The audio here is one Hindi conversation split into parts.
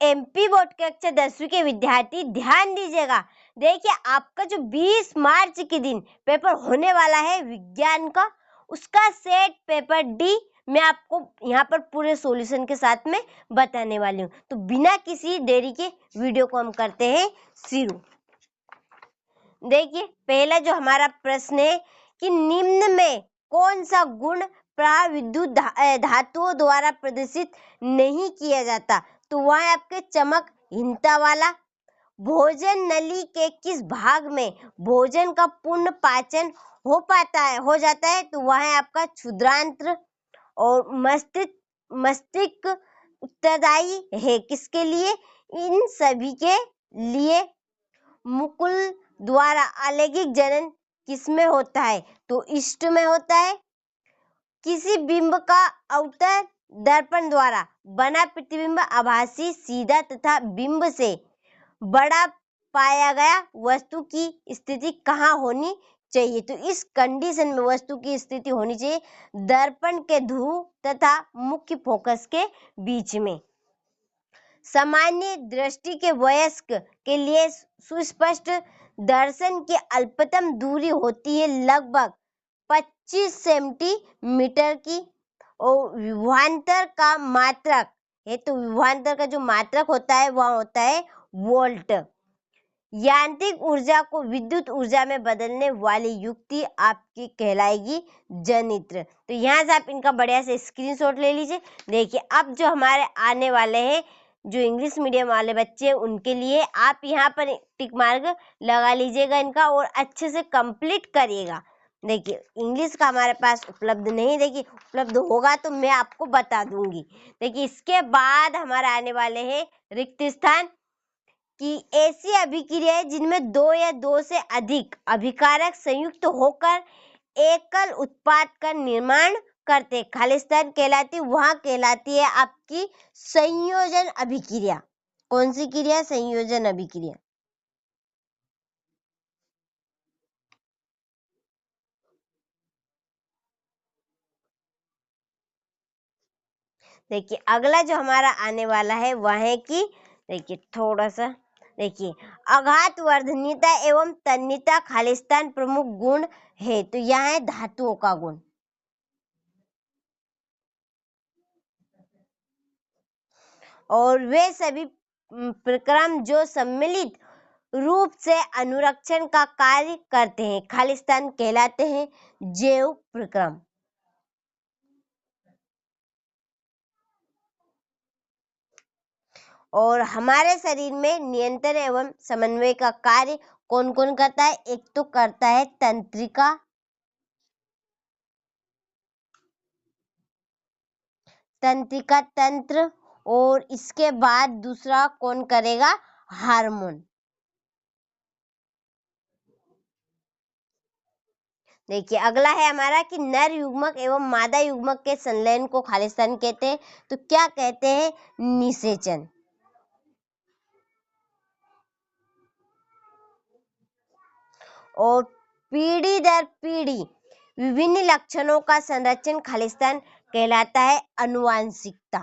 एमपी बोर्ड के कक्षा 10वीं के विद्यार्थी ध्यान दीजिएगा। देखिए आपका जो 20 मार्च के दिन पेपर होने वाला है विज्ञान का, उसका सेट पेपर डी मैं आपको यहाँ पर पूरे सॉल्यूशन के साथ में बताने वाली हूँ। तो बिना किसी देरी के वीडियो को हम करते हैं शुरू। देखिए पहला जो हमारा प्रश्न है कि निम्न में कौन सा गुण प्राविद्युत धातुओं द्वारा प्रदर्शित नहीं किया जाता? तो वह है आपके चमकहीनता वाला। भोजन नली के किस भाग में भोजन का पूर्ण पाचन हो जाता है? तो वह है आपका क्षुद्रांत्र। और मस्तिष्क उत्तरदायी है किसके लिए? इन सभी के लिए। मुकुल द्वारा अलैंगिक जनन किसमें होता है? तो इष्ट में होता है। किसी बिंब का अवतल दर्पण द्वारा बना प्रतिबिंब आभासी सीधा तथा बिंब से बड़ा पाया गया वस्तु की स्थिति कहाँ होनी चाहिए? तो इस कंडीशन में वस्तु की स्थिति होनी चाहिए दर्पण के ध्रुव तथा मुख्य फोकस के बीच में। सामान्य दृष्टि के वयस्क के लिए सुस्पष्ट दर्शन की अल्पतम दूरी होती है लगभग 25 सेंटीमीटर की। और विभवांतर का मात्रक है, तो विभवांतर का जो मात्रक होता है वह होता है वोल्ट। यांत्रिक ऊर्जा को विद्युत ऊर्जा में बदलने वाली युक्ति आपकी कहलाएगी जनित्र। तो यहाँ से आप इनका बढ़िया से स्क्रीनशॉट ले लीजिए। देखिए अब जो हमारे आने वाले हैं जो इंग्लिश मीडियम वाले बच्चे हैं उनके लिए आप यहाँ पर टिक मार्क लगा लीजिएगा इनका और अच्छे से कंप्लीट करिएगा। देखिए इंग्लिश का हमारे पास उपलब्ध नहीं, देखिए उपलब्ध होगा तो मैं आपको बता दूंगी। देखिए इसके बाद हमारे आने वाले हैं रिक्त स्थान कि ऐसी अभिक्रियाएं जिनमें दो या दो से अधिक अभिकारक संयुक्त होकर एकल उत्पाद का निर्माण करते खाली स्थान कहलाती, वहां कहलाती है आपकी संयोजन अभिक्रिया। कौन सी क्रिया? संयोजन अभिक्रिया। देखिए अगला जो हमारा आने वाला है वह है कि देखिए थोड़ा सा देखिए आघात वर्धनीयता एवं तन्यता खालिस्तान प्रमुख गुण है। तो यह है धातुओं का गुण। और वे सभी प्रक्रम जो सम्मिलित रूप से अनुरक्षण का कार्य करते हैं खालिस्तान कहलाते हैं जैव प्रक्रम। और हमारे शरीर में नियंत्रण एवं समन्वय का कार्य कौन कौन करता है? एक तो करता है तंत्रिका, तंत्रिका तंत्र, और इसके बाद दूसरा कौन करेगा? हार्मोन। देखिए अगला है हमारा कि नर युग्मक एवं मादा युग्मक के संलयन को खालिस्तान कहते हैं। तो क्या कहते हैं? निषेचन। और पीढ़ी दर पीढ़ी विभिन्न लक्षणों का संरक्षण खालिस्तान कहलाता है आनुवांशिकता।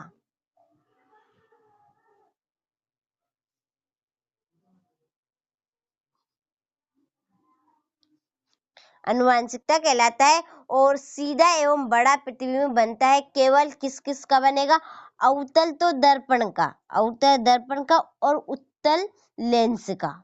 आनुवांशिकता कहलाता है। और सीधा एवं बड़ा प्रतिबिंब बनता है केवल किस किस का बनेगा? अवतल तो दर्पण का, अवतल दर्पण का और उत्तल लेंस का।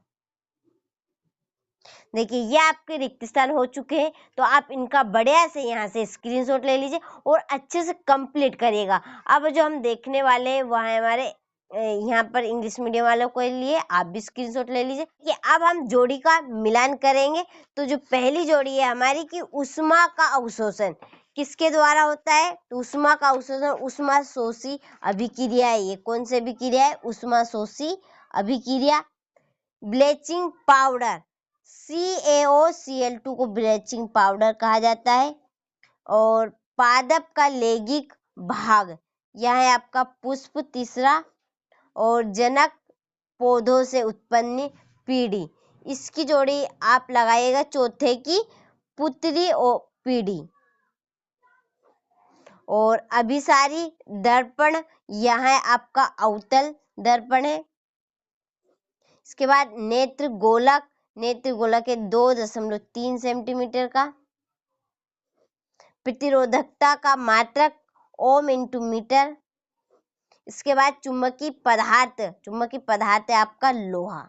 देखिए ये आपके रिक्त स्थान हो चुके हैं, तो आप इनका बढ़िया से यहाँ से स्क्रीनशॉट ले लीजिए और अच्छे से कंप्लीट करिएगा। अब जो हम देखने वाले हैं वह है हमारे यहाँ पर इंग्लिश मीडियम वालों के लिए, आप भी स्क्रीनशॉट ले लीजिए कि अब हम जोड़ी का मिलान करेंगे। तो जो पहली जोड़ी है हमारी कि ऊष्मा का अवशोषण किसके द्वारा होता है? तो ऊष्मा का अवशोषण ऊष्मा शोषी अभिक्रिया है। ये कौन सी अभिक्रिया है? ऊष्मा शोषी अभिक्रिया। ब्लीचिंग पाउडर CaOCl2 को ब्लीचिंग पाउडर कहा जाता है। और पादप का लैंगिक भाग यह है आपका पुष्प तीसरा। और जनक पौधों से उत्पन्न पीढ़ी, इसकी जोड़ी आप लगाइएगा चौथे की पुत्री और पीढ़ी। और अभिसारी दर्पण यहाँ आपका अवतल दर्पण है। इसके बाद नेत्र गोलक है 2.3 सेंटीमीटर का। प्रतिरोधकता का मात्रक ओम इंटू मीटर। इसके बाद चुंबकीय पदार्थ है आपका लोहा।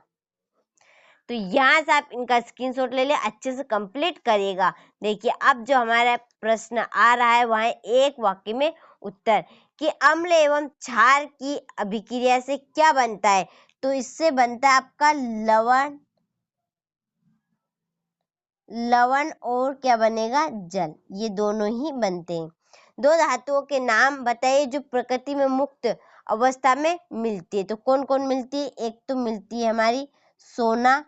तो यहाँ से आप इनका स्क्रीनशॉट ले ले, अच्छे से कंप्लीट करिएगा। देखिए अब जो हमारा प्रश्न आ रहा है वह है एक वाक्य में उत्तर कि अम्ल एवं क्षार की अभिक्रिया से क्या बनता है। तो इससे बनता है आपका लवण और क्या बनेगा, जल। ये दोनों ही बनते हैं। दो धातुओं के नाम बताइए जो प्रकृति में मुक्त अवस्था में मिलती है। तो कौन कौन मिलती है, एक तो मिलती है हमारी सोना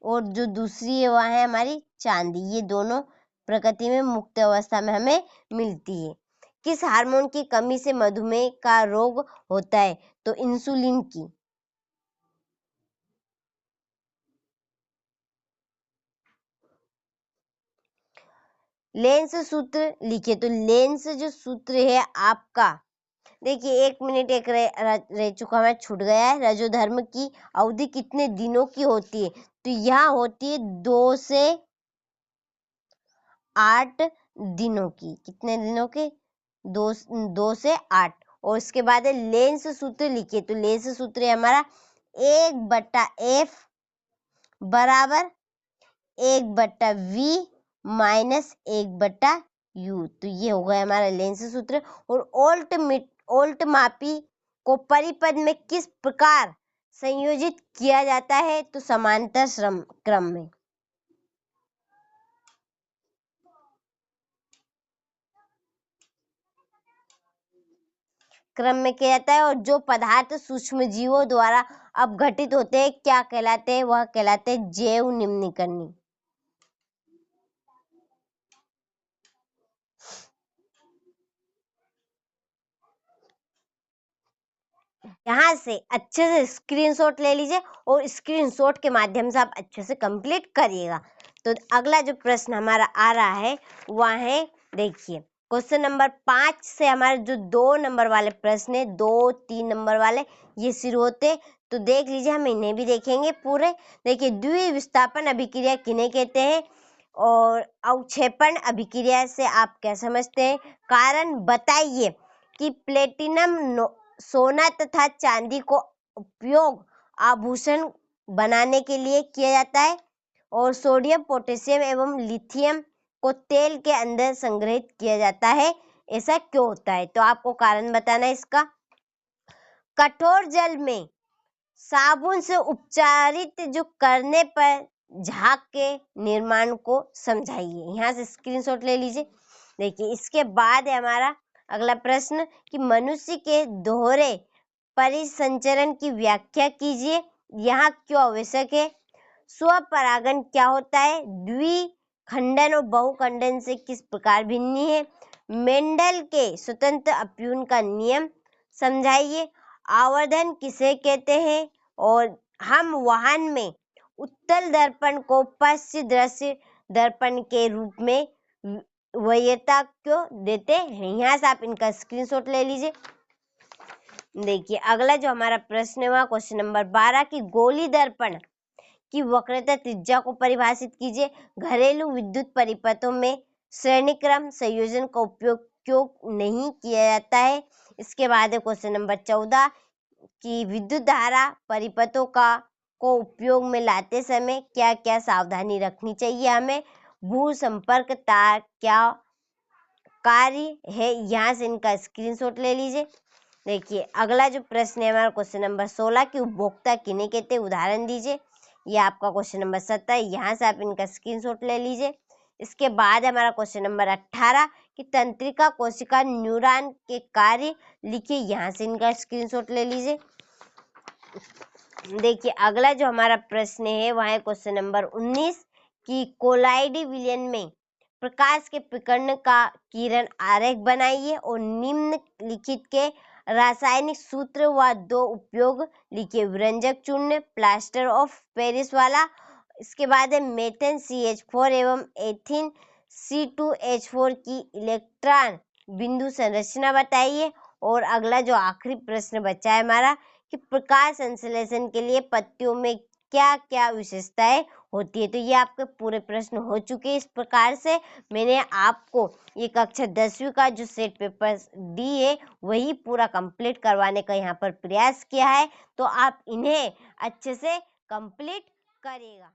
और जो दूसरी है वह है हमारी चांदी। ये दोनों प्रकृति में मुक्त अवस्था में हमें मिलती है। किस हार्मोन की कमी से मधुमेह का रोग होता है। तो इंसुलिन की। लेंस सूत्र लिखिए। तो लेंस जो सूत्र है आपका, देखिए 1 मिनट एक रह चुका हमारा, छूट गया है। रजोधर्म की अवधि कितने दिनों की होती है। तो यहाँ होती है 2 से 8 दिनों की। कितने दिनों के, 2 से 8। और इसके बाद है लेंस सूत्र लिखिए। तो लेंस सूत्र है हमारा 1/F बराबर 1/V माइनस 1/U। तो ये हो गया हमारा लेंस सूत्र। और ओल्ट मापी को परिपथ में किस प्रकार संयोजित किया जाता है। तो समांतर क्रम में। क्रम में किया जाता है। और जो पदार्थ सूक्ष्म जीवों द्वारा अपघटित होते हैं क्या कहलाते हैं, वह कहलाते हैं जैव निम्नीकरण। यहाँ से अच्छे से स्क्रीनशॉट ले लीजिए और स्क्रीनशॉट के माध्यम से आप अच्छे से कंप्लीट करिएगा। तो अगला जो प्रश्न हमारा आ रहा है वह है, देखिए क्वेश्चन नंबर 5 से हमारे जो 2 नंबर वाले प्रश्न है, 2, 3 नंबर वाले ये शुरू होते। तो देख लीजिए, हम इन्हें भी देखेंगे पूरे। देखिए द्विविस्थापन अभिक्रिया किन्हें कहते हैं और अवक्षेपण अभिक्रिया से आप क्या समझते हैं। कारण बताइए कि प्लेटिनम सोना तथा चांदी को उपयोग आभूषण बनाने के लिए किया जाता है और सोडियम पोटेशियम एवं लिथियम को तेल के अंदर संग्रहित किया जाता है। ऐसा क्यों होता है। तो आपको कारण बताना है इसका। कठोर जल में साबुन से उपचारित जो करने पर झाग के निर्माण को समझाइए। यहाँ से स्क्रीनशॉट ले लीजिए। देखिए इसके बाद है हमारा अगला प्रश्न कि मनुष्य के दोहरे परिसंचरण की व्याख्या कीजिए। यहाँ क्यों आवश्यक है। स्वपरागण क्या होता है। द्विखंडन और बहुखंडन से किस प्रकार भिन्न है। मेंडल के स्वतंत्र अपयून का नियम समझाइए। आवर्धन किसे कहते हैं। और हम वाहन में उत्तल दर्पण को पश्च दृश्य दर्पण के रूप में वरीयता क्यों देते हैं। यहाँ से आप इनका स्क्रीनशॉट ले लीजिए। देखिए अगला जो हमारा प्रश्न है वह क्वेश्चन नंबर 12 की गोली दर्पण की वक्रता त्रिज्या को परिभाषित कीजिए। घरेलू विद्युत परिपथों में श्रेणीक्रम संयोजन का उपयोग क्यों नहीं किया जाता है। इसके बाद है क्वेश्चन नंबर 14 कि विद्युत धारा परिपथों को उपयोग में लाते समय क्या क्या सावधानी रखनी चाहिए हमें। भू संपर्क तार क्या कार्य है। यहाँ से इनका स्क्रीनशॉट ले लीजिए। देखिए अगला जो प्रश्न है हमारा क्वेश्चन नंबर 16 की उपभोक्ता किन्हें कहते हैं, उदाहरण दीजिए। ये आपका क्वेश्चन नंबर 17 है। यहाँ से आप इनका स्क्रीनशॉट ले लीजिए। इसके बाद हमारा क्वेश्चन नंबर 18 कि तंत्रिका कोशिका न्यूरॉन के कार्य लिखिए। यहाँ से इनका स्क्रीनशॉट ले लीजिए। देखिए अगला जो हमारा प्रश्न है वह है क्वेश्चन नंबर 19 की कोलाइडी विलयन में प्रकाश के विकर्ण का किरण आरेख बनाइए और निम्नलिखित के रासायनिक सूत्र व 2 उपयोग लिखिए। व्यंजक चूर्ण प्लास्टर ऑफ पेरिस वाला। इसके बाद है मेथेन CH4 एवं एथिन C2H4 की इलेक्ट्रॉन बिंदु संरचना बताइए। और अगला जो आखिरी प्रश्न बचा है हमारा कि प्रकाश संश्लेषण के लिए पत्तियों में क्या क्या विशेषताएं होती है। तो ये आपके पूरे प्रश्न हो चुके हैं। इस प्रकार से मैंने आपको ये कक्षा 10वीं का जो सेट पेपर डी है वही पूरा कंप्लीट करवाने का यहाँ पर प्रयास किया है। तो आप इन्हें अच्छे से कंप्लीट करिएगा।